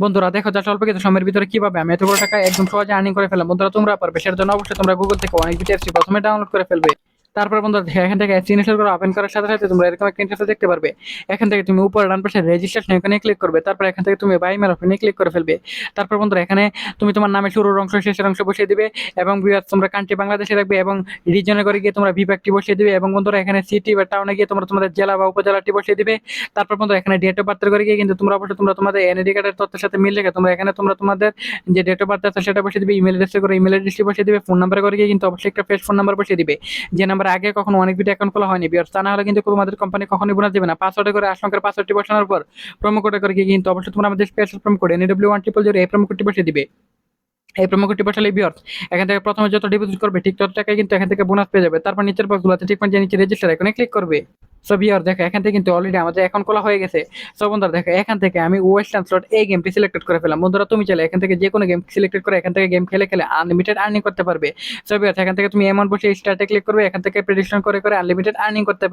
বন্ধুরা দেখো যা অল্প কিছু সময়ের ভিতরে কিভাবে আমি এত বড় টাকা একদম সহজে আর্নিং করে ফেললাম। বন্ধুরা তোমরা পারবে, সেটার জন্য অবশ্যই তোমরা গুগল থেকে অনেক বিটি অ্যাপসটি প্রথমে ডাউনলোড করে ফেলবে। তারপর বন্ধুরা দেখো, এখান থেকে অ্যাপস ইনস্টল করে ওপেন করার সাথে সাথে তোমরা এরকম একটা ইন্টারফেস দেখতে পারবে। এখান থেকে তুমি উপরে ডান পাশে রেজিস্ট্রেশন এখানে ক্লিক করবে। তারপর এখান থেকে তুমি বাই মেল অপশনে ক্লিক করে ফেলবে। তারপর বন্ধুরা এখানে তুমি তোমার নামের শুরুর অংশ শেষের অংশ বসিয়ে দিবে এবং তোমরা কান্ট্রি বাংলাদেশে রাখবে এবং রিজনে করে গিয়ে তোমরা বিভাগটি বসিয়ে দিবে এবং বন্ধুরা এখানে সিটি বা টাউনে গিয়ে তোমরা তোমাদের জেলা বা উপজেলাটি বসিয়ে দিবে। তারপর বন্ধুরা এখানে ডেট অফ বার্থ করে গিয়ে কিন্তু তোমরা অবশ্যই তোমাদের এনআইডি কার্ডের তথ্যের সাথে মিল রেখে তোমরা এখানে তোমাদের যে ডেট অফ বার্থ আছে সেটা বসিয়ে দিবে। ইমেল অ্যাড্রেস করে ইমেল অ্যাড্রেসটি বসিয়ে দিবে। ফোন নাম্বার করে গিয়ে কিন্তু অবশ্যই একটা ফ্রেশ ফোন নাম্বার বসিয়ে দিবে, যে নাম্বার আগে কখনো অনেক ভিডিও অ্যাকাউন্ট খোলা হয়নি বিয়ার। তা না হলে কিন্তু তোমাদের কোম্পানি কখনোই বোনাস দেবে না। পাসওয়ার্ডে করে আশঙ্কার পাসওয়ার্ডটি বসানোর পর প্রোমো কোডে করে গিয়ে কিন্তু অবশ্যই তোমরা আমাদের স্পেশাল প্রোমো কোড NW1000 এই প্রোমো কোডটি বসিয়ে দিবে। এই প্রোমো কোডটি বসালে ভিউয়ার্স এখান থেকে প্রথমে যত ডিপোজিট করবে ঠিক তত টাকায় কিন্তু এখান থেকে বোনাস পেয়ে যাবে। তারপর নিচের বক্সগুলোতে ঠিক পয়েন্ট নিচে রেজিস্টার এখানে ক্লিক করবে। সো ভিউয়ার দেখো এখান থেকে কিন্তু অলরেডি আমাদের অ্যাকাউন্ট খোলা হয়ে গেছে। সো বন্ধুরা দেখো এখান থেকে আমি ওয়েস্টার্ন স্লট এই গেমটি সিলেক্টেড করে ফেলাম। বন্ধুরা তুমি চাইলে এখান থেকে যে কোনো গেম সিলেক্টেড করে এখান থেকে গেম খেলে খেলে আনলিমিটেড আর্নিং করতে পারবে। সো ভিউয়ার্স এখান থেকে তুমি অ্যামাউন্ট বসে স্টার্টে ক্লিক করবে। এখান থেকে প্রেডিকশন করে করে আনলিমিটেড আর্নিং করতে পারবে।